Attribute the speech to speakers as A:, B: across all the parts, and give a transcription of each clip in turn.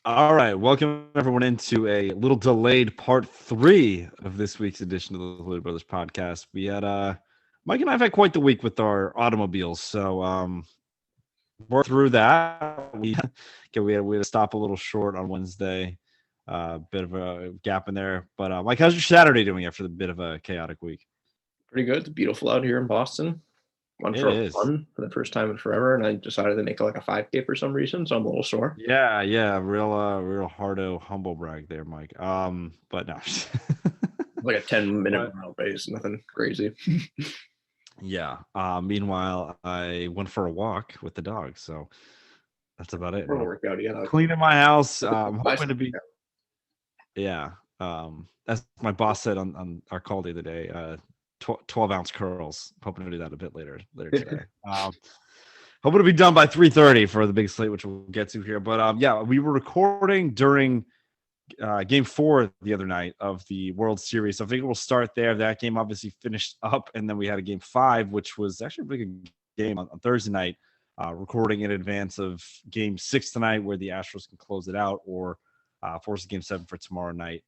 A: All right, welcome everyone into a little delayed part 3 of this week's edition of the Hooley Brothers podcast. We had Mike and I have had quite the week with our automobiles, so we're through that. We had to stop a little short on Wednesday, bit of a gap in there. But Mike, how's your Saturday doing after the bit of a chaotic week?
B: Pretty good. It's beautiful out here in Boston. Went
A: It
B: for a
A: is.
B: run for the first time in forever, and I decided to make like a 5K for some reason, so I'm a little sore.
A: Yeah, real hardo humble brag there, Mike. But no.
B: Like a 10-minute
A: But
B: mile pace, nothing crazy.
A: yeah. Meanwhile, I went for a walk with the dog, so that's about it.
B: For a workout, you gotta
A: Cleaning my house. I'm
B: buy
A: hoping to be. Yeah. As my boss said on our call the other day, 12-ounce curls. Hoping to do that a bit later today. Hoping to be done by 3:30 for the big slate, which we'll get to here. But yeah, we were recording during game 4 the other night of the World Series. So I think we'll start there. That game obviously finished up, and then we had a game 5, which was actually a pretty good game on Thursday night, recording in advance of game 6 tonight, where the Astros can close it out or force a game 7 for tomorrow night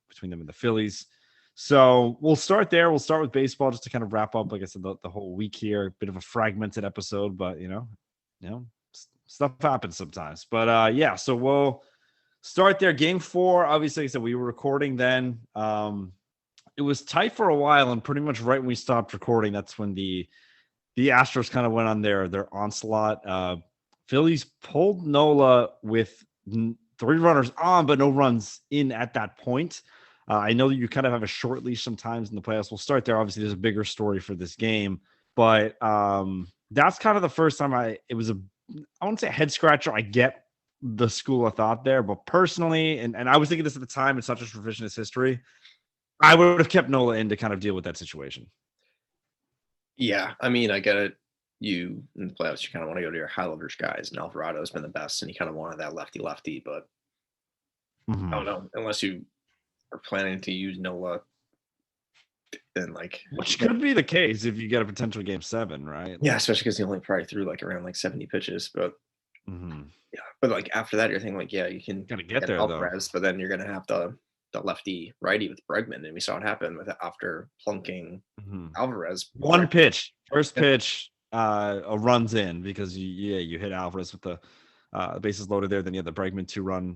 A: between them and the Phillies. So we'll start there. We'll start with baseball just to kind of wrap up, like I said, the whole week here. Bit of a fragmented episode, but stuff happens sometimes. But yeah, so we'll start there. Game 4, obviously, like I said, we were recording then. It was tight for a while, and pretty much right when we stopped recording, that's when the Astros kind of went on their onslaught. Phillies pulled Nola with 3 runners on, but no runs in at that point. I know that you kind of have a short leash sometimes in the playoffs. We'll start there. Obviously, there's a bigger story for this game, but that's kind of the first time I won't say a head scratcher. I get the school of thought there, but personally, and I was thinking this at the time, it's not just revisionist history. I would have kept Nola in to kind of deal with that situation.
B: Yeah, I mean, I get it. You in the playoffs, you kind of want to go to your high leverage guys, and Alvarado's been the best, and you kind of wanted that lefty, but I don't know, unless you are planning to use Nola, then
A: Which could be the case if you get a potential game 7, right?
B: Yeah, especially because he only probably threw around 70 pitches, but yeah, but after that, you're thinking yeah, you can
A: Gotta get there
B: Alvarez, but then you're gonna have the lefty righty with Bregman, and we saw what happened with after plunking Alvarez.
A: One pitch, first pitch, a runs in because you hit Alvarez with the bases loaded there. Then you had the Bregman 2-run.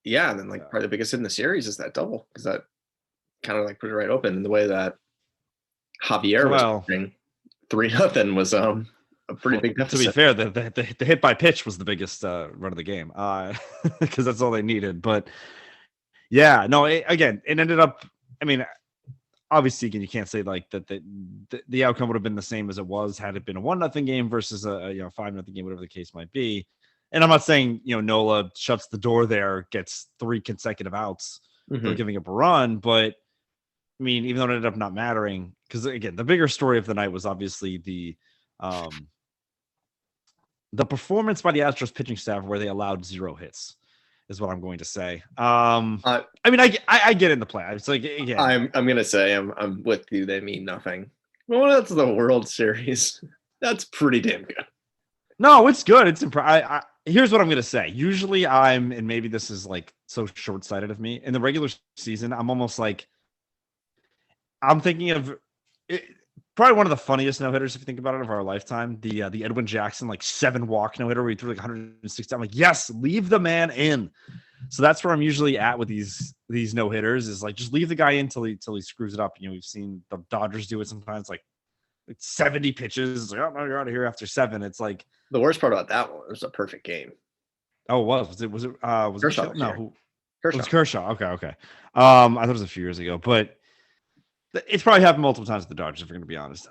B: Yeah, and then probably the biggest hit in the series is that double because that kind of put it right open in the way that Javier was playing 3-0 was a pretty big deficit.
A: To be fair, the hit by pitch was the biggest run of the game because that's all they needed. But yeah, no, it ended up. I mean, obviously, again, you can't say that the outcome would have been the same as it was had it been a 1-0 game versus a 5-0 game, whatever the case might be. And I'm not saying Nola shuts the door there, gets 3 consecutive outs for giving up a run, but I mean, even though it ended up not mattering, because again, the bigger story of the night was obviously the performance by the Astros pitching staff where they allowed 0 hits, is what I'm going to say. I mean, I get in the play. It's again,
B: I'm gonna say I'm with you. They mean nothing. Well, that's the World Series. That's pretty damn good.
A: No, it's good. It's here's what I'm gonna say. Usually, and maybe this is so short-sighted of me. In the regular season, I'm almost I'm thinking of probably one of the funniest no-hitters if you think about it of our lifetime. The Edwin Jackson 7-walk no-hitter where he threw 160. I'm yes, leave the man in. So that's where I'm usually at with these no-hitters is just leave the guy in till he screws it up. We've seen the Dodgers do it sometimes, 70 pitches. It's oh no, you're out of here after 7. It's
B: the worst part about that one was a perfect game.
A: Oh, was it
B: Kershaw?
A: No,
B: Kershaw.
A: It was Kershaw. Okay. I thought it was a few years ago, but it's probably happened multiple times with the Dodgers, if we're going to be honest.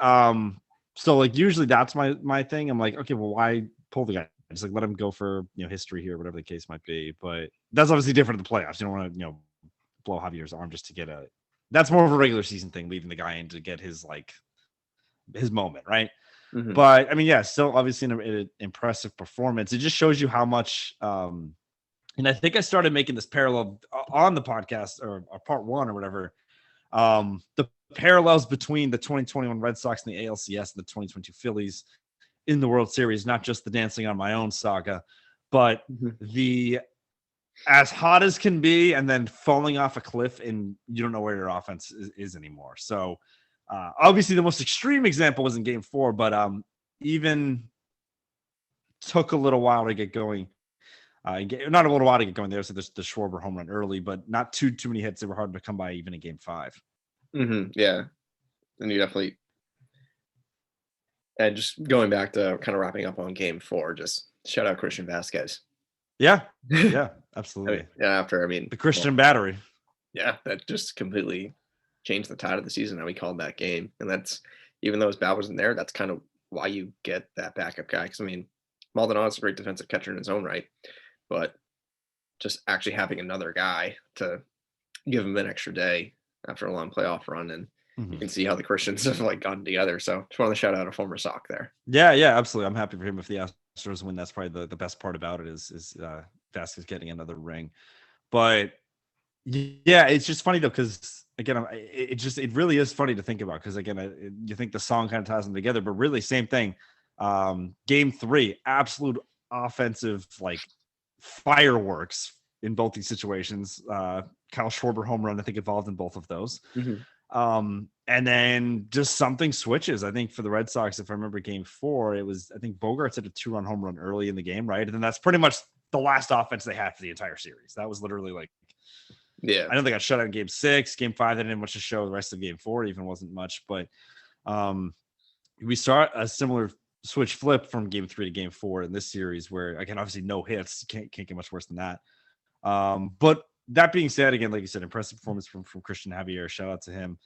A: So usually that's my thing. I'm okay, well, why pull the guy? Just let him go for history here, whatever the case might be. But that's obviously different in the playoffs. You don't want to blow Javier's arm just to get a. That's more of a regular season thing, leaving the guy in to get his moment, right? But I mean, yeah, still obviously an impressive performance. It just shows you how much. And I think I started making this parallel on the podcast or part 1 or whatever. The parallels between the 2021 Red Sox and the ALCS and the 2022 Phillies in the World Series, not just the dancing on my own saga, but the as hot as can be, and then falling off a cliff, and you don't know where your offense is anymore. So, obviously, the most extreme example was in Game 4, but even took a little while to get going. Not a little while to get going there. So the Schwarber home run early, but not too many hits. They were hard to come by even in Game 5.
B: Yeah, and you definitely. And just going back to kind of wrapping up on Game 4, just shout out Christian Vasquez.
A: Yeah, absolutely.
B: I mean,
A: the Christian battery.
B: Yeah, that just completely changed the tide of the season. How we called that game, and that's even though his bat wasn't there, that's kind of why you get that backup guy. Because I mean, Maldonado's a great defensive catcher in his own right, but just actually having another guy to give him an extra day after a long playoff run, and you can see how the Christians have like gotten together. So just want to shout out a former Sock there.
A: Yeah, absolutely. I'm happy for him. If the Astros win, that's probably the best part about it is Vasquez getting another ring. But yeah, it's just funny though, because again, it really is funny to think about, because again, you think the song kind of ties them together, but really same thing. Game 3, absolute offensive like fireworks in both these situations. Kyle Schwarber home run, I think, involved in both of those. And then just something switches. I think for the Red Sox, if I remember Game 4, it was, I think Bogarts had a 2-run home run early in the game, right? And then that's pretty much the last offense they had for the entire series. That was literally like, I know they got shut out in Game 6, Game 5. They didn't much to show. The rest of Game 4 even wasn't much, but we saw a similar switch flip from Game 3 to Game 4 in this series, where again, obviously no hits, can't get much worse than that. But that being said, again, like you said, impressive performance from Christian Javier. Shout out to him.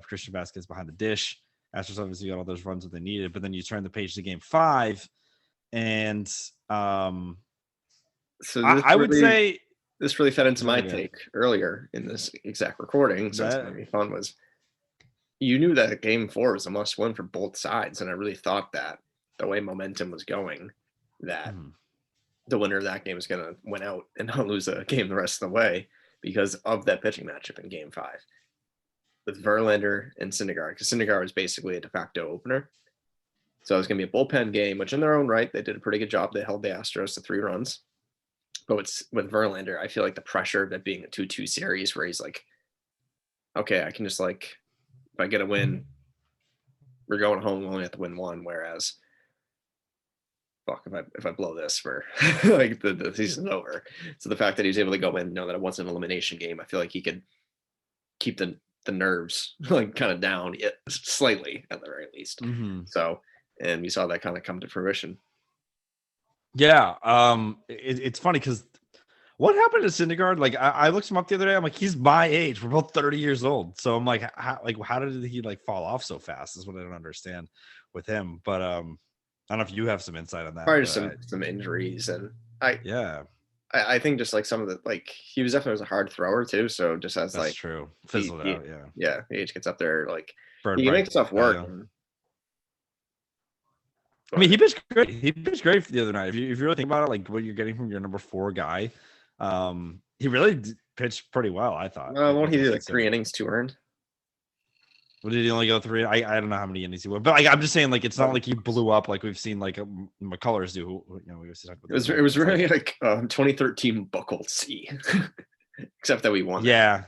A: Christian Vasquez behind the dish. Astros obviously got all those runs that they needed, but then you turn the page to Game 5, and
B: so
A: I would say
B: this really fed into my take earlier in this exact recording. So it's going to be fun. Was you knew that Game 4 was a must-win for both sides, and I really thought that the way momentum was going, that the winner of that game is going to win out and not lose a game the rest of the way because of that pitching matchup in Game 5 with Verlander and Syndergaard, because Syndergaard was basically a de facto opener. So it was going to be a bullpen game, which in their own right, they did a pretty good job. They held the Astros to 3 runs. But with Verlander, I feel like the pressure of it being a 2-2 series where he's like, okay, I can just like, if I get a win, we're going home, we only have to win 1. Whereas, fuck, if I blow this, for like the season's over. So the fact that he was able to go in, know that it wasn't an elimination game, I feel like he could keep the nerves like kind of down slightly at the very least. So, and we saw that kind of come to fruition.
A: Yeah, it's funny because what happened to Syndergaard? Like I looked him up the other day. I'm like, he's my age. We're both 30 years old. So I'm like, how did he like fall off so fast? Is what I don't understand with him. But I don't know if you have some insight on that.
B: Probably some injuries, and I think just like some of the, like, he was definitely a hard thrower too. So just as
A: that's
B: like
A: true, fizzled out.
B: Yeah, the age gets up there, like he can make stuff work.
A: I mean, he pitched great. He pitched great for the other night. If you really think about it, like what you're getting from your number 4 guy, he really pitched pretty well, I thought.
B: Won't he do like 3 innings, 2 earned?
A: What did he only go 3? I don't know how many innings he went, but like, I'm just saying, like, it's not like he blew up like we've seen like McCullers do. Who, you know, we used to talk about.
B: It was really like 2013 Buckle C, except that we won.
A: Yeah.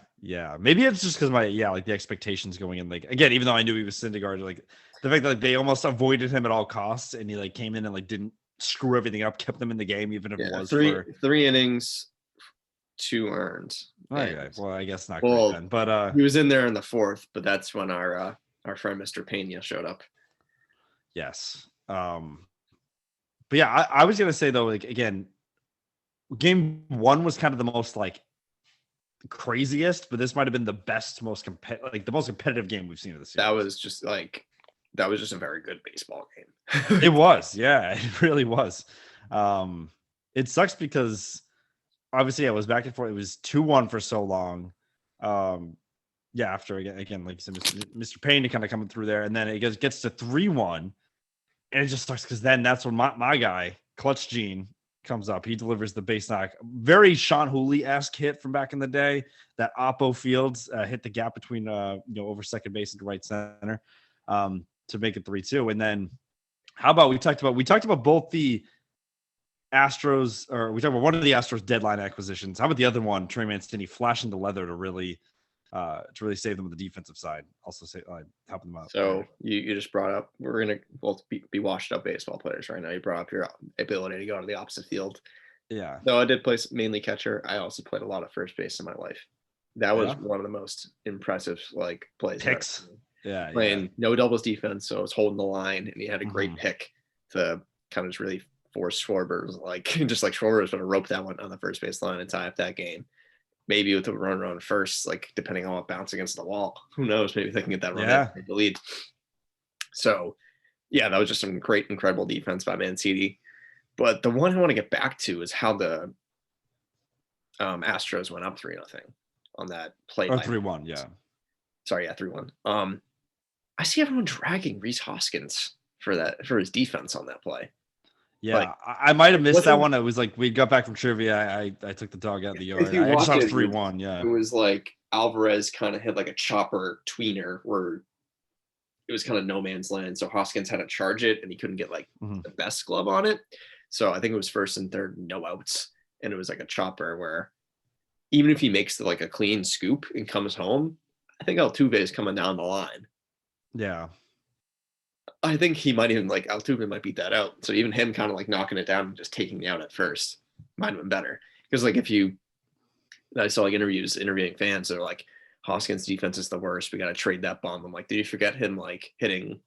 A: Maybe it's just because like the expectations going in, like, again, even though I knew he was Syndergaard, like the fact that like, they almost avoided him at all costs, and he like came in and like didn't screw everything up, kept them in the game, even if it was
B: 3 innings, 2 earned.
A: Okay, well, I guess not great then, but
B: he was in there in the 4th, but that's when our friend Mr. Pena showed up.
A: Yes. But yeah, I was gonna say though, like, again, Game 1 was kind of the most like craziest, but this might have been the best, most the most competitive game we've seen of the series.
B: That was just a very good baseball game.
A: It was, yeah, it really was. It sucks because obviously it was back and forth. It was 2-1 for so long. After again, like you said, Mr. Payne kind of coming through there, and then it gets to 3-1, and it just sucks because then that's when my guy, Clutch Gene, comes up. He delivers the base knock, very Sean Hooley-esque hit from back in the day. That Oppo Fields hit the gap between over second base and right center to make it 3-2. And then how about we talked about both the Astros, or we talk about one of the Astros deadline acquisitions. How about the other one, Trey Mancini flashing the leather to really save them on the defensive side, also helping them out.
B: So you just brought up, we're gonna both be washed up baseball players right now. You brought up your ability to go to the opposite field.
A: Yeah.
B: Though I did play mainly catcher, I also played a lot of first base in my life. That was
A: Yeah.
B: one of the most impressive like plays.
A: Picks. Yeah.
B: Playing no doubles defense, so I was holding the line, and he had a great
A: Mhm.
B: pick to kind of just really force Schwarber. Like just like Schwarber was going to rope that one on the first base line and tie up that game. Maybe with a run on first, like depending on what bounce against the wall. Who knows? Maybe they can get that run
A: Yeah.
B: in the lead. So yeah, that was just some great, incredible defense by Mancini. But the one I want to get back to is how the Astros went up 3-0 on that play.
A: Or 3-1, yeah.
B: Sorry, yeah, 3-1. I see everyone dragging Reese Hoskins for his defense on that play.
A: Yeah,
B: Like,
A: I might have missed that
B: wasn't-
A: one. It was like we got back from trivia. I took the dog out of the yard.
B: If you
A: I just
B: watch
A: saw
B: it,
A: 3-1. Yeah.
B: It was like Alvarez kind of hit like a chopper tweener where it was kind of no man's land. So Hoskins had to charge it, and he couldn't get like
A: Mhm.
B: the best glove on it. So I think it was first and third, no outs, and it was like a chopper where even if he makes like a clean scoop and comes home, I think Altuve is coming down the line.
A: Yeah.
B: I think he might even like Altuve might beat that out. So even him kind of like knocking it down and just taking the out at first might have been better. Because like I saw like interviewing fans, they're like, Hoskins' defense is the worst. We got to trade that bomb. I'm like, did you forget him like hitting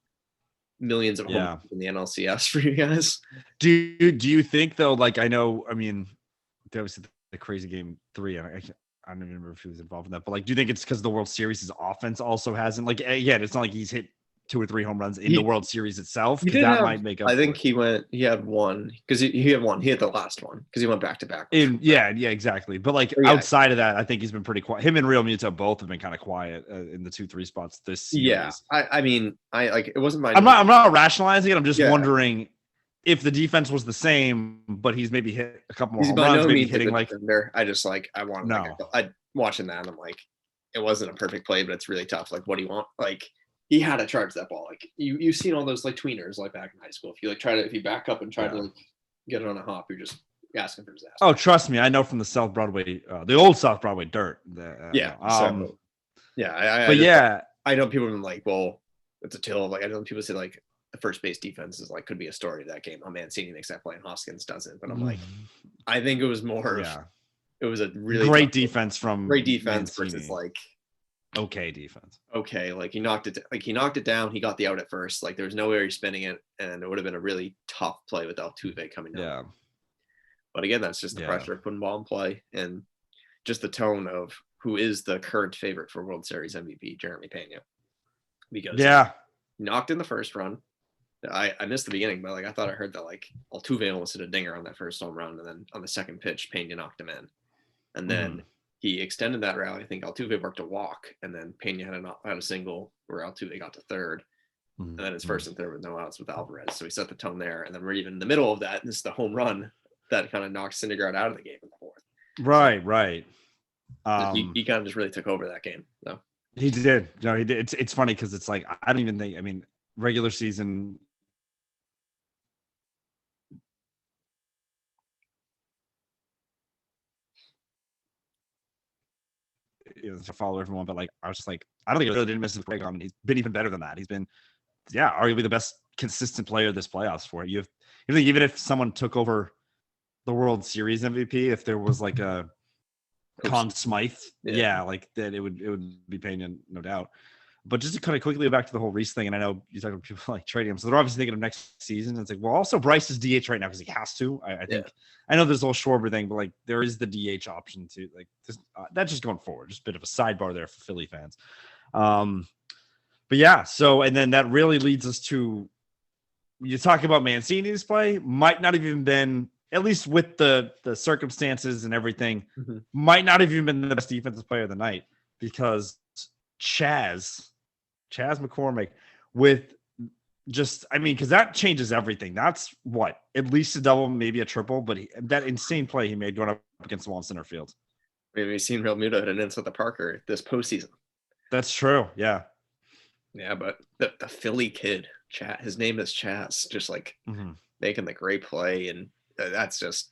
B: millions of home runs in the NLCS for you guys?
A: Do you think though? Like I know, I mean, that was the crazy game 3, and I don't even remember if he was involved in that. But like, do you think it's because the World Series' offense also hasn't like again? It's not like he's hit 2 or 3 home runs in the World Series itself. Might make up.
B: I think he had one because he had one. He had the last one because he went back to back.
A: Yeah, exactly. But like outside of that, I think he's been pretty quiet. Him and Real Muto both have been kind of quiet in the 2-3 spots this series.
B: Yeah, I mean, I like it wasn't my.
A: I'm not rationalizing it. I'm just wondering if the defense was the same, but he's maybe hit a couple more home runs, maybe hitting like.
B: Defender. I just like I want
A: no.
B: I watching that. I'm like, it wasn't a perfect play, but it's really tough. Like, what do you want? Like. He had to charge that ball. Like you've seen all those like tweeners like back in high school. If you if you back up and try to like get it on a hop, you're just asking for disaster.
A: Oh, trust me, I know from the South Broadway, the old South Broadway dirt.
B: Yeah. I know people have been like, well, it's a till. Like I know people say like the first base defense is like could be a story of that game. Oh, Mancini makes that play and Hoskins doesn't. But I'm like, I think it was more. Yeah. It was a really
A: great defense from
B: versus like.
A: Okay defense.
B: Okay, like he knocked it down. He got the out at first. Like there was no way he's spinning it, and it would have been a really tough play with Altuve coming down.
A: Yeah.
B: But again, that's just the pressure of putting ball in play and just the tone of who is the current favorite for World Series MVP, Jeremy Pena. Because he knocked in the first run. I missed the beginning, but like I thought I heard that like Altuve almost hit a dinger on that first home run, and then on the second pitch, Pena knocked him in, and then. He extended that rally. I think Altuve worked a walk, and then Pena had a single where Altuve got to third, and then his first and third with no outs with Alvarez. So he set the tone there, and then we're even in the middle of that. And this is the home run that kind of knocked Syndergaard out of the game in the fourth.
A: Right.
B: He kind of just really took over that game. So
A: he did. No, he did. It's funny because it's like I don't even think. I mean, regular season. To follow everyone, but like I was just like I don't think I really didn't miss his break on. He's been even better than that. He's been arguably the best consistent player this playoffs for you. You think even if someone took over the World Series MVP, if there was like a Conn Smythe, like that it would be Pena, no doubt. But just to kind of quickly go back to the whole Reese thing, and I know you talk about people like trading him, so they're obviously thinking of next season. And it's like, well, also Bryce is DH right now because he has to. I think I know there's a whole Schwarber thing, but like there is the DH option too. Like that's just going forward, just a bit of a sidebar there for Philly fans. But yeah, so and then that really leads us to you talk about Mancini's play might not have even been, at least with the circumstances and everything, might not have even been the best defensive player of the night because Chas McCormick with just, I mean, because that changes everything. That's what, at least a double, maybe a triple, but that insane play he made going up against the wall in center field.
B: We've seen Real Muto hit an inside the Parker this postseason.
A: That's true. Yeah.
B: Yeah, but the Philly kid, his name is Chas, just like making the great play. And that's just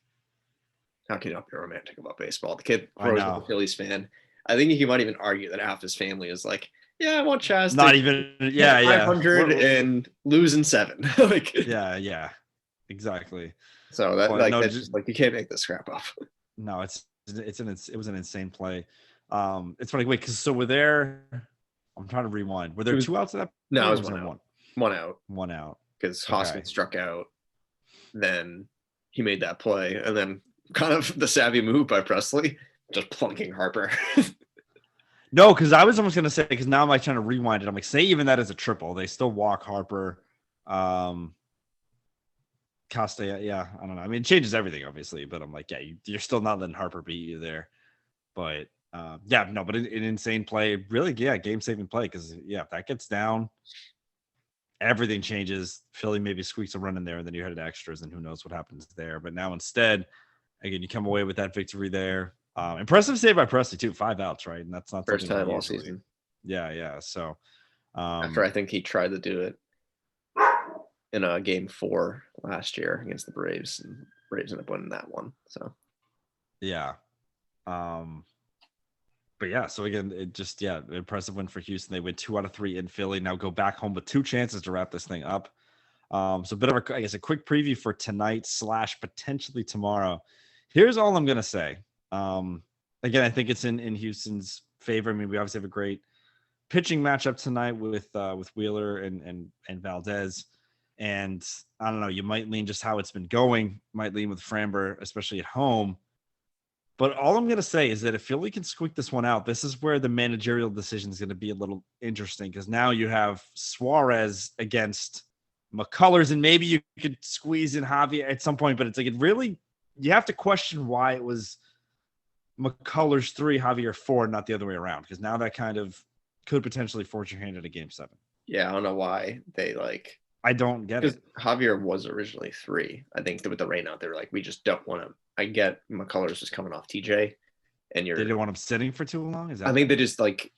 B: how can you not be romantic about baseball? The kid
A: I
B: grows up a
A: know.
B: Phillies fan. I think he might even argue that half his family is like, yeah, I want Chaz
A: Not
B: to
A: even.
B: hit
A: Yeah.
B: 500 and lose in 7. Like,
A: Yeah. Exactly.
B: so that
A: But
B: like
A: no,
B: that's just like you can't make this crap up.
A: no, it was an insane play. It's funny. Wait, because so we're there. I'm trying to rewind. Were there
B: was-
A: 2 outs at that
B: No,
A: point?
B: it
A: Or
B: was
A: was
B: one
A: there
B: out.
A: one?
B: One out
A: One out.
B: because
A: Okay.
B: Hoskins struck out. Then he made that play, and then kind of the savvy move by Presley, just plunking Harper.
A: No, because I was almost gonna say because now I'm like trying to rewind it. I'm like, say even that is a triple, they still walk Harper. Costa, yeah, I don't know. I mean, it changes everything, obviously, but I'm like, yeah, you're still not letting Harper beat you there. But yeah, no, but an insane play, really, yeah, game saving play because yeah, if that gets down, everything changes. Philly maybe squeaks a run in there, and then you head to extras, and who knows what happens there. But now instead, again, you come away with that victory there. Impressive save by Presley too, 5 outs, right? And that's not
B: First
A: something
B: time all
A: usually.
B: season.
A: Yeah. So
B: After I think he tried to do it in a game 4 last year against the Braves, and Braves ended up winning that one. So
A: yeah. But yeah, so again, it just impressive win for Houston. They win 2 out of 3 in Philly. Now go back home with 2 chances to wrap this thing up. So a bit of a quick preview for tonight / potentially tomorrow. Here's all I'm gonna say. Again, I think it's in Houston's favor. I mean, we obviously have a great pitching matchup tonight with Wheeler and Valdez. And I don't know, you might lean just how it's been going, might lean with Framber, especially at home. But all I'm going to say is that if Philly can squeak this one out, this is where the managerial decision is going to be a little interesting because now you have Suarez against McCullers, and maybe you could squeeze in Javier at some point, but it's like you have to question why it was McCullers 3, Javier 4, not the other way around, because now that kind of could potentially force your hand at a game 7.
B: yeah, I don't know why they like.
A: I don't get it.
B: Javier was originally 3. I think with the rain out, they were like, we just don't want to. I get McCullers just coming off TJ, and
A: They didn't want him sitting for too long. Is that?
B: I think they just like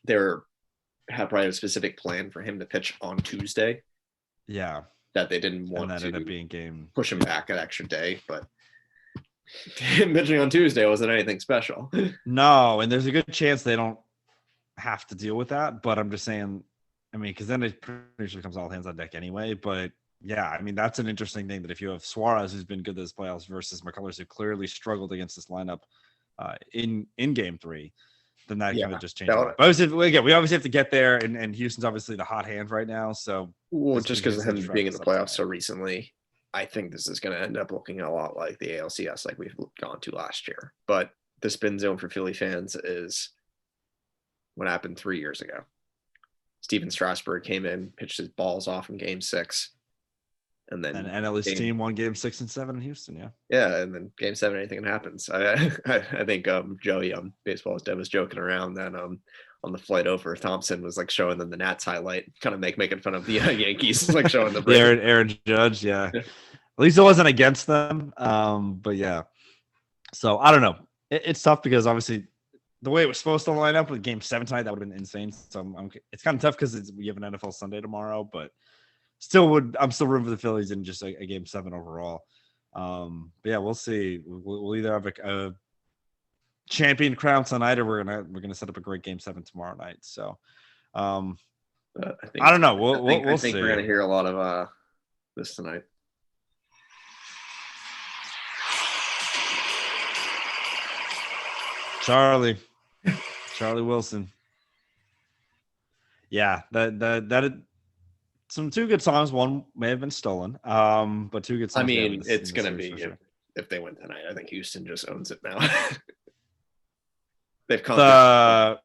B: had probably a specific plan for him to pitch on Tuesday.
A: Yeah,
B: that they didn't want
A: and that
B: to
A: ended up being game.
B: Push him back an extra day, but him pitching on Tuesday wasn't anything special.
A: No, and there's a good chance they don't have to deal with that. But I'm just saying, I mean, because then it pretty much becomes all hands on deck anyway. But yeah, I mean, that's an interesting thing that if you have Suarez, who's been good this playoffs, versus McCullers, who clearly struggled against this lineup in game 3, then that kind of just changes. But again, we obviously have to get there, and Houston's obviously the hot hand right now. So,
B: well, just because of him being in the playoffs so recently, I think this is going to end up looking a lot like the ALCS, like we've gone to last year. But the spin zone for Philly fans is what happened 3 years ago. Steven Strasburg came in, pitched his balls off in game 6. And then
A: NL's team won game 6 and 7 in Houston.
B: Yeah. And then game 7, anything happens. I think Joey Baseball is Dev was joking around that on the flight over, Thompson was like showing them the Nats highlight, kind of making fun of the Yankees, like showing the
A: Aaron Judge. Yeah. At least it wasn't against them. But yeah. So I don't know. It's tough because obviously the way it was supposed to line up with game 7 tonight, that would have been insane. So it's kind of tough because we have an NFL Sunday tomorrow, but I'm still rooting for the Phillies in just a game 7 overall. But yeah, we'll see. We'll either have a champion crown tonight, or we're gonna set up a great game 7 tomorrow night. So I don't know. We'll see.
B: We're gonna hear a lot of this tonight.
A: Charlie Wilson. Yeah, that some 2 good songs. One may have been stolen, but 2 good songs.
B: I mean, it's gonna be if they win tonight. I think Houston just owns it now. They've come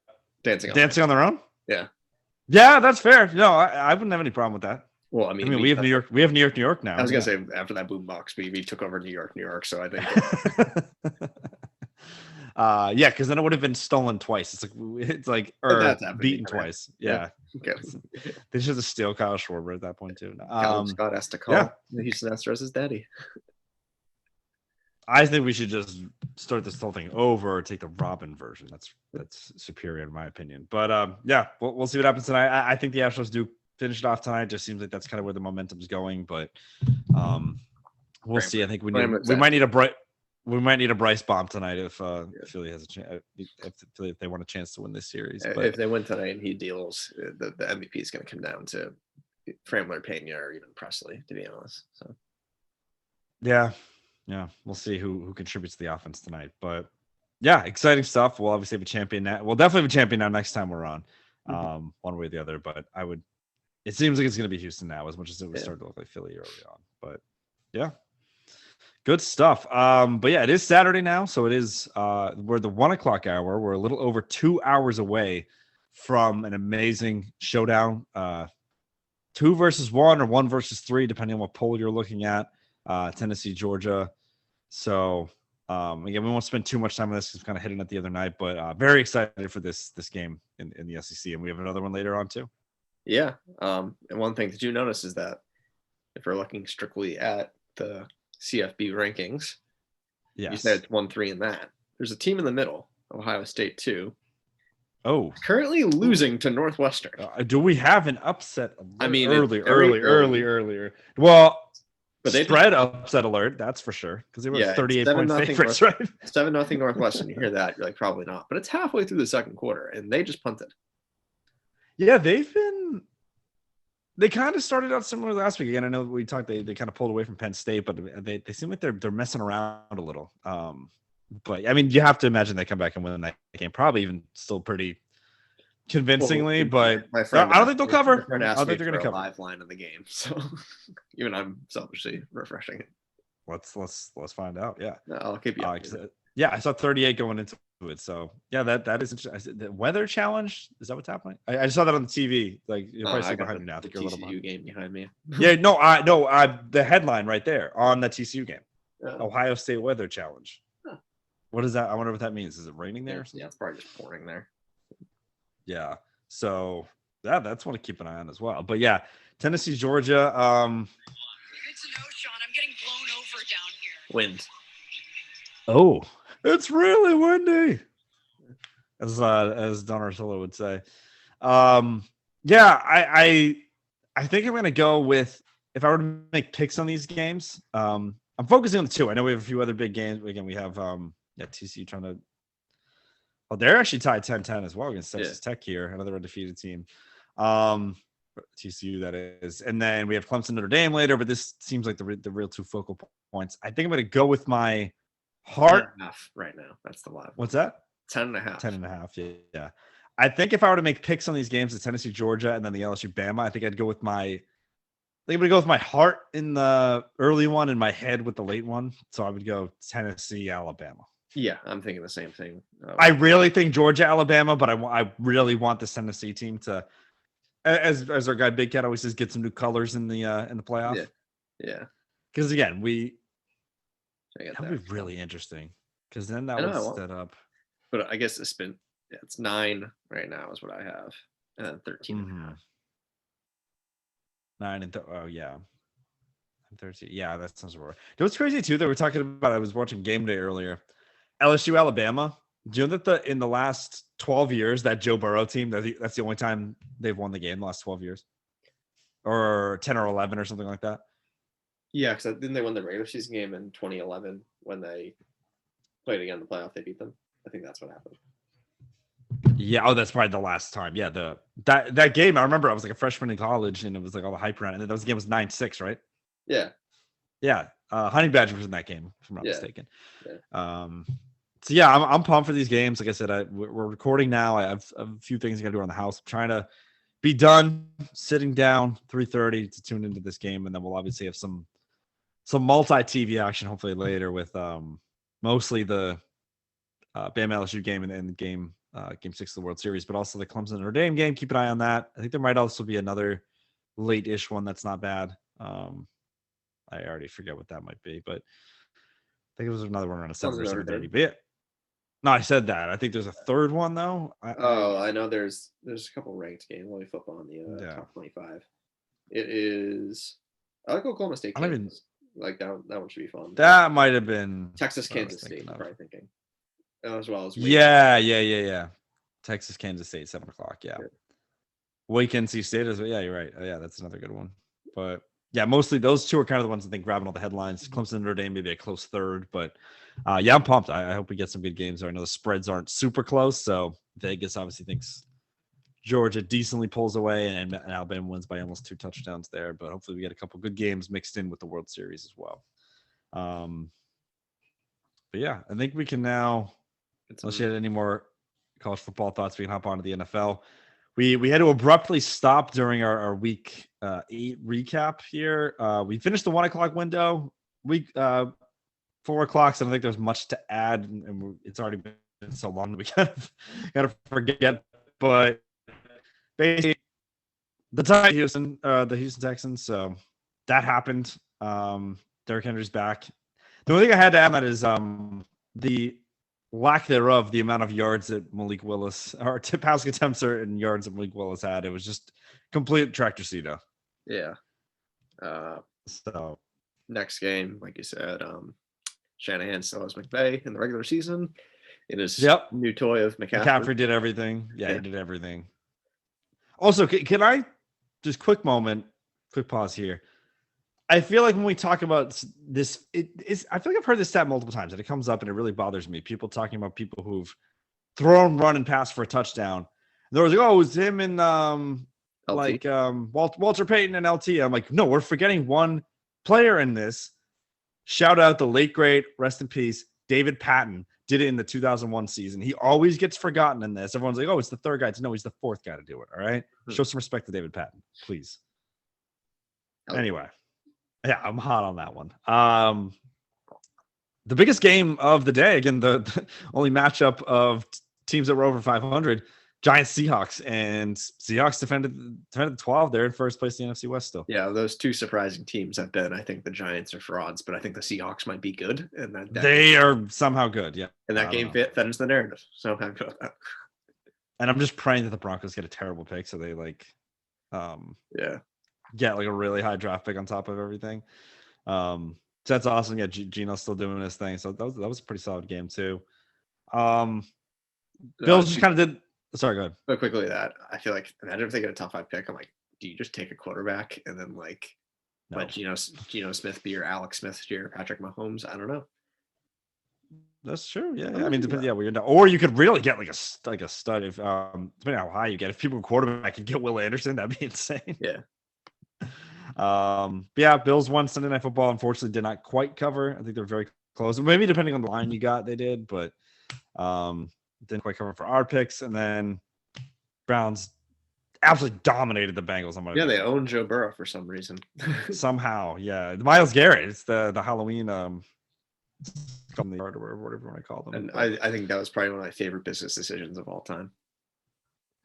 B: dancing on their own.
A: Yeah, that's fair. No, I wouldn't have any problem with that.
B: Well, I mean,
A: we have New York. We have New York now.
B: I was gonna say after that boombox, we took over New York. So I think.
A: Yeah, because then it would have been stolen twice. It's like or beaten twice. Yeah.
B: Okay.
A: They should have steal Kyle Schwarber at that point too.
B: Scott has to call the Houston Astros his daddy.
A: I think we should just start this whole thing over or take the Robin version. That's superior in my opinion. But yeah, we'll see what happens tonight. I think the Astros do finish it off tonight. Just seems like that's kind of where the momentum's going. But We'll see. I think we
B: Framler's
A: might need a Bryce bomb tonight if Philly has a chance, if they want a chance to win this series. But
B: if they win tonight and he deals, the MVP is going to come down to Framler, Pena, or even Presley, to be honest. So
A: yeah, we'll see who contributes to the offense tonight. But yeah, exciting stuff. We'll obviously have a champion now. We'll definitely have a champion now next time we're on, one way or the other. But it seems like it's going to be Houston now, as much as it was starting to look like Philly early on. But yeah, good stuff. But yeah, it is Saturday now, so it is. We're the 1 o'clock hour. We're a little over 2 hours away from an amazing showdown. 2 versus 1 or 1 versus 3, depending on what poll you're looking at. Tennessee, Georgia. So again, we won't spend too much time on this because we kind of hit it the other night, but very excited for this game in the SEC, and we have another one later on too.
B: Yeah, and one thing that you notice is that if we're looking strictly at the CFB rankings, you said 1-3 in that. There's a team in the middle, Ohio State too.
A: Oh,
B: currently losing to Northwestern.
A: Do we have an upset alert?
B: I mean,
A: earlier. Well,
B: but
A: they spread upset alert, that's for sure, because they were 38-point favorites, right?
B: 7-0 Northwestern. You hear that, you're like, probably not. But it's halfway through the second quarter, and they just punted.
A: Yeah, they kind of started out similar last week. Again, I know we talked, they kind of pulled away from Penn State, but they seem like they're messing around a little. But I mean, you have to imagine they come back and win that game, probably even still pretty convincingly. But I don't think they'll cover. I don't think they're going to cover.
B: Live line of the game, so even I'm selfishly refreshing it.
A: Let's find out. Yeah,
B: I'll keep you.
A: Yeah, I saw 38 going into it. So yeah, that is interesting. The weather challenge, is that what's happening? I saw that on the TV. Like you're probably still behind me now. I think you're a little behind.
B: Game behind me.
A: Yeah, no, the headline right there on the TCU game, Ohio State weather challenge. Huh. What is that? I wonder what that means. Is it raining there?
B: Yeah, it's probably just pouring there.
A: Yeah. So that's one to keep an eye on as well. But yeah, Tennessee, Georgia.
C: Good to know, Sean. I'm getting blown over down here.
B: Wind.
A: Oh, it's really windy, as Don Orsillo would say. Yeah, I think I'm gonna go with, if I were to make picks on these games, I'm focusing on the 2. I know we have a few other big games. Again, we have TCU trying to. Oh, they're actually tied 10-10 as well against Texas Tech here, another undefeated team. TCU, that is. And then we have Clemson, Notre Dame later, but this seems like the real 2 focal points. I think I'm going to go with my heart.
B: 10.5 right now. That's the live.
A: What's that?
B: 10.5.
A: 10.5. Yeah. I think if I were to make picks on these games, the Tennessee, Georgia, and then the LSU, Bama, I think I'd go with I'm going to go with my heart in the early one and my head with the late one. So I would go Tennessee, Alabama.
B: Yeah, I'm thinking the same thing.
A: I really think Georgia, Alabama, but I really want this Tennessee team to, as our guy Big Cat always says, get some new colors in the playoff.
B: Yeah.
A: Because again, that would be really interesting. Because then that would set up.
B: But I guess it's 9 right now is what I have, and then 13 and a half.
A: 9 and 13. Yeah, that sounds right. You know what's crazy too that we're talking about? I was watching Game Day earlier. LSU, Alabama. Do you know that in the last 12 years, that Joe Burrow team, that's the only time they've won the game, the last 12 years? Or 10 or 11 or something like that?
B: Yeah, because didn't they win the regular season game in 2011 when they played again in the playoff? They beat them. I think that's what happened.
A: Yeah. Oh, that's probably the last time. Yeah. That game, I remember I was like a freshman in college and it was like all the hype around it. And that game was 9-6, right?
B: Yeah.
A: Yeah. Honey Badger was in that game, if I'm not mistaken.
B: Yeah.
A: So yeah, I'm pumped for these games. Like I said, we're recording now. I have a few things I got to do around the house. I'm trying to be done, sitting down 3:30 to tune into this game, and then we'll obviously have some multi-TV action hopefully later with mostly the Bama LSU game and game 6 of the World Series, but also the Clemson Notre Dame game. Keep an eye on that. I think there might also be another late-ish one that's not bad. I already forget what that might be, but I think it was another one around 7 or 7:30. But yeah. No, I said that. I think there's a third one though.
B: I know there's a couple ranked games. Let me flip on the top 25. It is. I like Oklahoma State. Like that one should be fun.
A: That might have been
B: Texas, Kansas State. I'm probably thinking, as well as
A: yeah. Texas, Kansas State, 7 o'clock. Yeah. Wake NC State as well. Yeah, you're right. Oh, yeah, that's another good one. But yeah, mostly those two are kind of the ones I think grabbing all the headlines. Clemson, Notre Dame, maybe a close third, but yeah, I'm pumped. I hope we get some good games. I know the spreads aren't super close, so Vegas obviously thinks Georgia decently pulls away, and Alabama wins by almost 2 touchdowns there. But hopefully, we get a couple good games mixed in with the World Series as well. But yeah, I think we can now. Unless you had any more college football thoughts, we can hop on to the NFL. We had to abruptly stop during our week 8 recap here. We finished the 1 o'clock window. Week 4 o'clock. So I don't think there's much to add, and it's already been so long that we kind of forget. But basically, the Houston Texans. So that happened. Derrick Henry's back. The only thing I had to add on that is the lack thereof, the amount of yards that Malik Willis or passing attempts and yards that Malik Willis had. It was just complete tractor Cito.
B: Yeah.
A: So
B: next game, like you said, Shanahan still has McVay in the regular season. It is new toy of McCaffrey.
A: McCaffrey did everything. Yeah, he did everything. Also, can I just quick pause here? I feel like when we talk about this, I feel like I've heard this stat multiple times, and it comes up, and it really bothers me. People talking about people who've thrown, run, and passed for a touchdown. And there was like, oh, it was him and Walter Payton and LT. I'm like, no, we're forgetting one player in this. Shout out the late great, rest in peace, David Patton. Did it in the 2001 season. He always gets forgotten in this. Everyone's like, oh, it's the third guy. No, he's the fourth guy to do it. All right. Show some respect to David Patton, please. Okay. Anyway. Yeah, I'm hot on that one. The biggest game of the day, again, the only matchup of teams that were over 500, Giants Seahawks, and Seahawks defended 12. They're in first place in the NFC West still.
B: Yeah, those two surprising teams have been. I think the Giants are frauds, but I think the Seahawks might be good, and that
A: they are somehow good. Yeah,
B: and that game fits the narrative. So I'm happy about that.
A: And I'm just praying that the Broncos get a terrible pick, so they get like a really high draft pick on top of everything. So that's awesome. Yeah, Gino's still doing his thing. So that was a pretty solid game too. Bills just kind of did. Sorry, go ahead.
B: But quickly, that I feel like imagine if they get a top 5 pick. I'm like, do you just take a quarterback and then let Geno Smith be your Alex Smith, your Patrick Mahomes? I don't know.
A: That's true. Yeah, I mean, depends. Yeah, where you're not, or you could really get like a stud if depending on how high you get. If people quarterback can get Will Anderson, that'd be insane.
B: Yeah.
A: But yeah, Bills won Sunday Night Football. Unfortunately, did not quite cover. I think they're very close. Maybe depending on the line you got, they did, but didn't quite cover for our picks. And then Browns absolutely dominated the Bengals.
B: They own Joe Burrow for some reason.
A: Somehow, yeah. Myles Garrett. It's the Halloween from the yard or whatever you want to call them.
B: And I think that was probably one of my favorite business decisions of all time.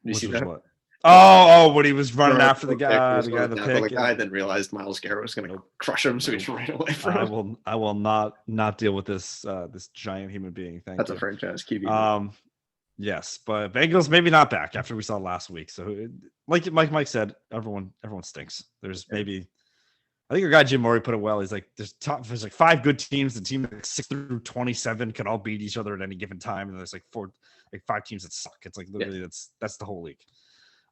A: You see that? What? Oh, when he was running after the guy in the pick.
B: The guy then realized Myles Garrett was going to crush him, so he just ran away from him.
A: I will not deal with this giant human being.
B: That's a franchise QB.
A: Yes, but Bengals maybe not back after we saw last week. So, like Mike said, everyone stinks. There's maybe, I think our guy Jim Murray put it well. He's like, there's like 5 good teams. The team 6 through 27 can all beat each other at any given time, and there's like 5 teams that suck. It's like literally that's the whole league.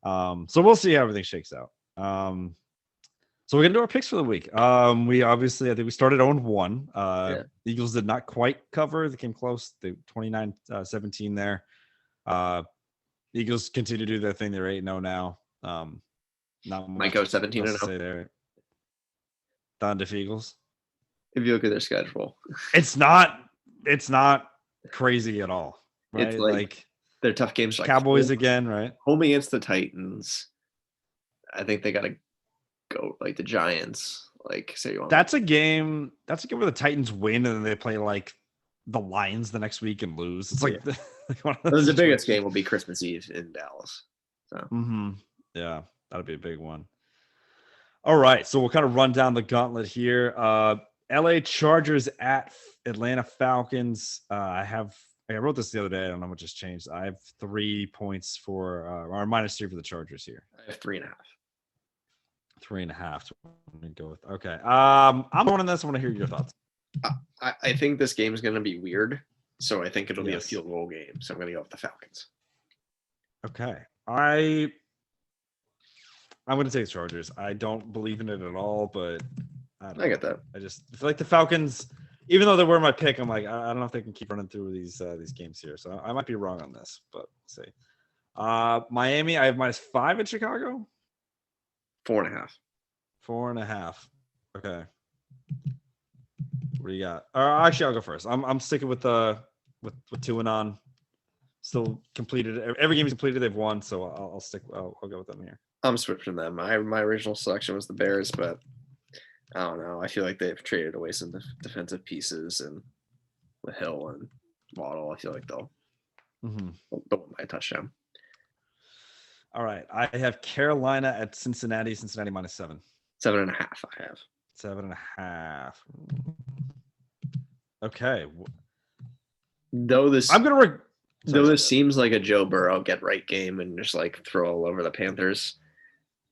A: So we'll see how everything shakes out. So we're gonna do our picks for the week. We obviously, I think we started 0-1. Eagles did not quite cover. They came close. They 29-17 there. Eagles continue to do their thing. They're 8-0 now.
B: Might go 17-0.
A: Thunder Eagles.
B: If you look at their schedule,
A: it's not crazy at all. Right?
B: It's like their tough games, like
A: Cowboys again, right?
B: Home against the Titans. I think they got to go like the Giants. Like, say you want.
A: That's a game where the Titans win and then they play like the Lions the next week and lose. It's like,
B: the biggest game will be Christmas Eve in Dallas. So
A: yeah, that'll be a big one. All right, so we'll kind of run down the gauntlet here. LA Chargers at Atlanta Falcons. I wrote this the other day. I don't know what just changed. I have 3 points for or -3 for the Chargers here.
B: I have 3.5.
A: 3.5. Let me go with. Okay. I'm going on this. I want to hear your thoughts.
B: I think this game is going to be weird, so I think it'll be a field goal game. So I'm going to go with the Falcons.
A: Okay. I I'm going to take the Chargers. I don't believe in it at all, but
B: I get that.
A: I just feel like the Falcons, even though they were my pick, I'm like, I don't know if they can keep running through these games here. So I might be wrong on this, but let's see. Miami, I have -5 in Chicago.
B: 4.5.
A: 4.5. Okay. What do you got? Actually, I'll go first. I'm sticking with 2 and on. Still completed every game he's completed. They've won, so I'll stick. I'll go with them here.
B: I'm switching them. My original selection was the Bears, but I don't know. I feel like they've traded away some defensive pieces, and with Hill and Waddle, I feel like they'll win by a touchdown.
A: All right, I have Carolina at Cincinnati. Cincinnati -7.
B: 7.5. I have
A: 7.5. Okay.
B: Though this
A: I'm gonna.
B: Though this seems like a Joe Burrow get right game and just like throw all over the Panthers,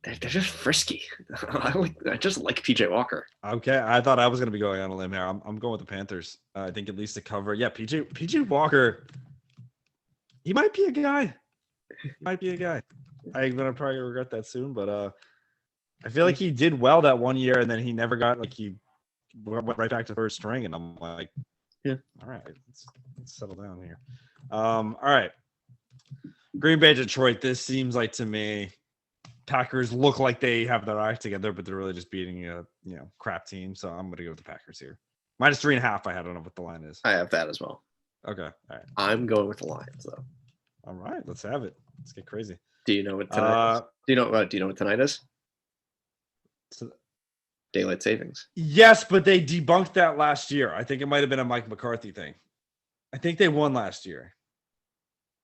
B: they're just frisky. I just like PJ Walker.
A: Okay, I thought I was going to be going on a limb here. I'm going with the Panthers. I think at least to cover. Yeah, PJ Walker. He might be a guy. I'm gonna probably regret that soon, but I feel like he did well that one year, and then he never got he went right back to third string, and I'm like,
B: yeah,
A: all right, let's settle down here. All right, Green Bay, Detroit. This seems like to me, Packers look like they have their act together, but they're really just beating a crap team. So I'm gonna go with the Packers here. -3.5. I don't know what the line is.
B: I have that as well.
A: Okay, all right.
B: I'm going with the Lions though.
A: All right, let's have it. Let's get crazy.
B: Do you know what tonight is? Do you know what tonight is? Daylight savings.
A: Yes, but they debunked that last year. I think it might have been a Mike McCarthy thing. I think they won last year.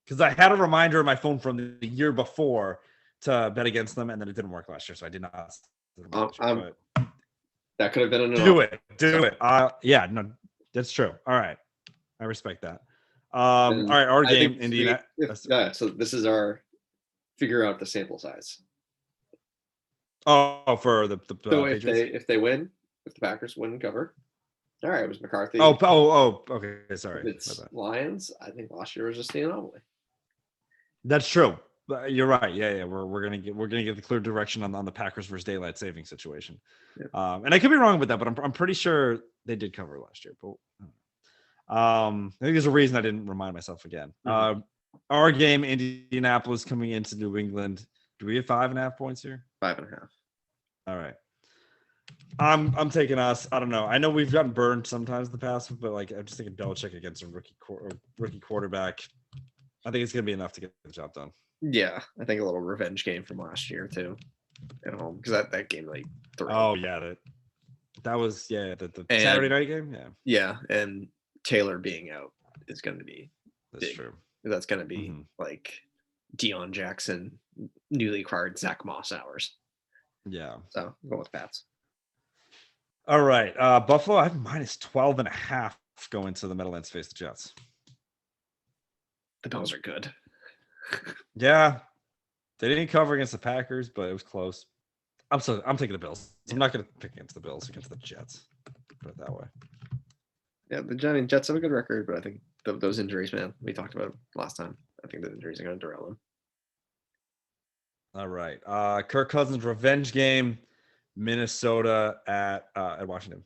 A: Because I had a reminder on my phone from the year before to bet against them, and then it didn't work last year, so I did not.
B: That could have been an
A: do it. Yeah, no, that's true. All right, I respect that. All right, our game, Indiana.
B: So this is our figure out the sample size.
A: Oh, for the
B: so if they win, if the Packers win and cover, all right, it was McCarthy.
A: Okay, sorry.
B: If it's Lions, I think last year was just the anomaly.
A: That's true. You're right. Yeah. We're gonna get the clear direction on the Packers versus daylight saving situation. Yeah. And I could be wrong with that, but I'm pretty sure they did cover last year. But I think there's a reason I didn't remind myself again. Our game, Indianapolis coming into New England. Do we have 5.5 points here?
B: 5.5.
A: All right. I'm taking us. I don't know. I know we've gotten burned sometimes in the past, but I'm just thinking Belichick against a rookie quarterback. I think it's gonna be enough to get the job done.
B: Yeah, I think a little revenge game from last year too, at home, because that game
A: Oh yeah, that was the Saturday night game.
B: Yeah, and Taylor being out is going to be
A: big. True.
B: That's going to be like Deion Jackson, newly acquired Zach Moss hours.
A: Yeah.
B: So I'm going with Pats.
A: All right, Buffalo. I have -12.5 going to the Meadowlands face the Jets.
B: The Bills are good.
A: Yeah, they didn't cover against the Packers, but it was close. I'm taking the Bills. I'm not going to pick against the Bills against the Jets. Put it that way.
B: Yeah, the Jets have a good record, but I think those injuries, man, we talked about last time. I think the injuries are going to derail them.
A: All right, Kirk Cousins revenge game, Minnesota at Washington.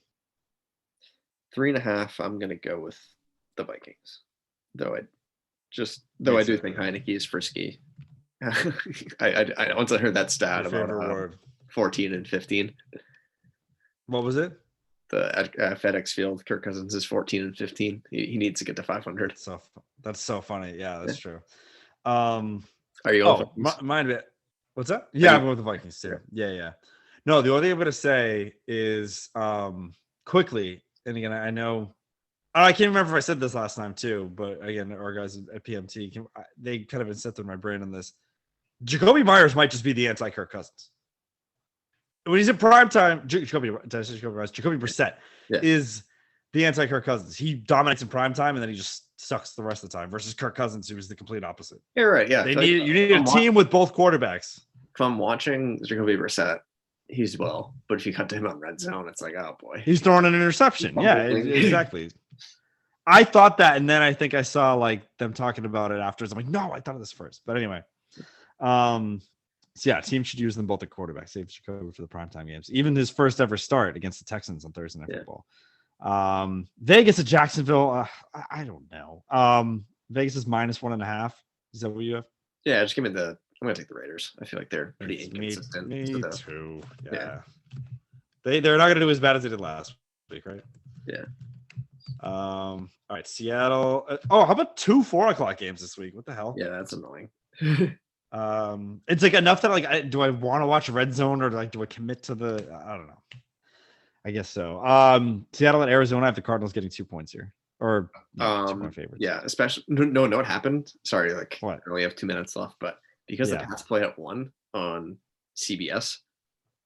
B: 3.5. I'm going to go with the Vikings, though I do think Heineke is frisky. I once I heard that stat about 14 and 15.
A: What was it?
B: At FedEx Field, Kirk Cousins is 14 and 15. He needs to get to 500.
A: So that's so funny. Yeah, that's true.
B: Are you?
A: Mind it. What's that? Yeah, I'm going with the Vikings too. Yeah. No, the only thing I'm going to say is quickly, and again, I know. I can't remember if I said this last time too, but again, our guys at PMT, they kind of inset in my brain on this. Jacoby Myers might just be the anti-Kirk Cousins. When he's in prime time, Jacoby Brissett is the anti-Kirk Cousins. He dominates in prime time, and then he just sucks the rest of the time. Versus Kirk Cousins, who is the complete opposite.
B: Yeah, right. Yeah,
A: you need a team with both quarterbacks.
B: If I'm watching Jacoby Brissett, he's well, but if you cut to him on red zone, it's like, oh boy,
A: he's throwing an interception. Yeah, exactly. I thought that, and then I think I saw them talking about it afterwards. I'm like, no, I thought of this first. But anyway, So yeah, teams should use them both at quarterback. Save Jacoby for the primetime games. Even his first ever start against the Texans on Thursday Night
B: Yeah.
A: Football. Vegas at Jacksonville. I don't know. Vegas is -1.5. Is that what you have?
B: Yeah, just give me the. I'm gonna take the Raiders. I feel like they're pretty
A: It's
B: inconsistent.
A: Me
B: so
A: too. Yeah.
B: yeah.
A: They're not gonna do as bad as they did last week, right?
B: Yeah.
A: All right, Seattle. How about 2 4:00 games this week? What the hell?
B: Yeah, that's annoying.
A: It's like enough that like, do I want to watch Red Zone or like do I commit to the? I don't know. I guess so. Seattle and Arizona. I have the Cardinals getting 2 points here, or 2-point favorites.
B: Yeah, especially no, what happened? Sorry, like
A: What?
B: I only have 2 minutes left, but because the Pats play at 1 on CBS,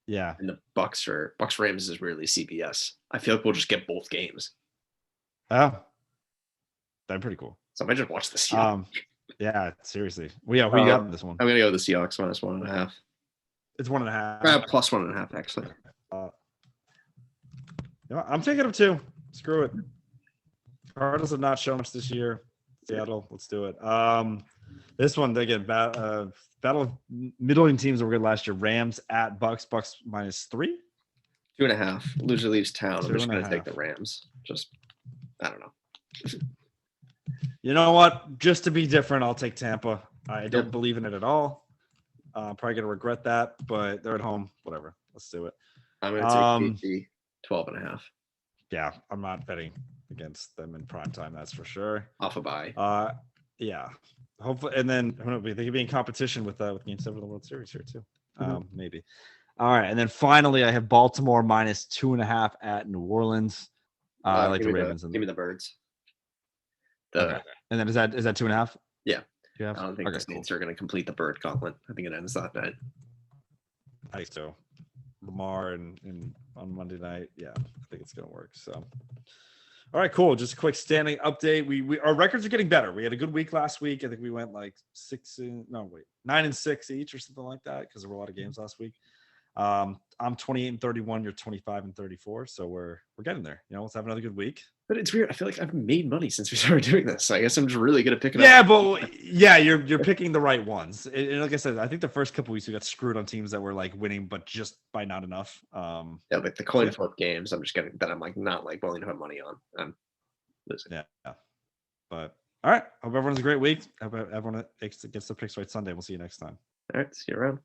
A: Yeah,
B: and the Bucks Rams is really CBS. I feel like we'll just get both games.
A: oh, that'd be pretty cool.
B: So I might just watch the Seahawks.
A: Yeah, seriously. Well, yeah, we got in this one.
B: I'm gonna go with the Seahawks -1.5.
A: It's 1.5.
B: Plus 1.5 actually.
A: I'm taking them 2. Screw it. Cardinals have not shown much this year. Seattle, let's do it. This one again, battle of middling teams that were good last year. Rams at Bucks. Bucks -3.
B: 2.5. Loser leaves town. I'm just gonna
A: 2.5.
B: take the Rams. Just I don't know.
A: You know what? Just to be different, I'll take Tampa. I don't believe in it at all. Probably gonna regret that, but they're at home. Whatever. Let's do it.
B: I'm gonna take KC 12.5.
A: Yeah, I'm not betting against them in prime time. That's for sure.
B: Off a bye.
A: Yeah. Hopefully, and then they could be in competition with Game 7 of the World Series here too. Maybe. All right, and then finally, I have Baltimore -2.5 at New Orleans. I like the Ravens.
B: Give me the Birds.
A: Okay. And then is that 2.5?
B: Yeah.
A: Yeah.
B: I don't think the Saints are going to complete the Bird gauntlet. I think it ends that night.
A: I think so. Lamar and on Monday night. Yeah, I think it's going to work. So, all right, cool. Just a quick standing update. We our records are getting better. We had a good week last week. I think we went like 9-6 each or something like that because there were a lot of games last week. I'm 28-31. You're 25-34. So we're getting there. Let's have another good week.
B: But it's weird. I feel like I've made money since we started doing this. I guess I'm just really good at picking
A: up.
B: But
A: you're picking the right ones. And like I said, I think the first couple weeks we got screwed on teams that were like winning, but just by not enough.
B: Like the coin flip games, I'm just getting that I'm like not like willing to put money on. I'm losing.
A: Yeah. But all right. Hope everyone has a great week. Hope everyone gets the picks right Sunday. We'll see you next time.
B: All right. See you around.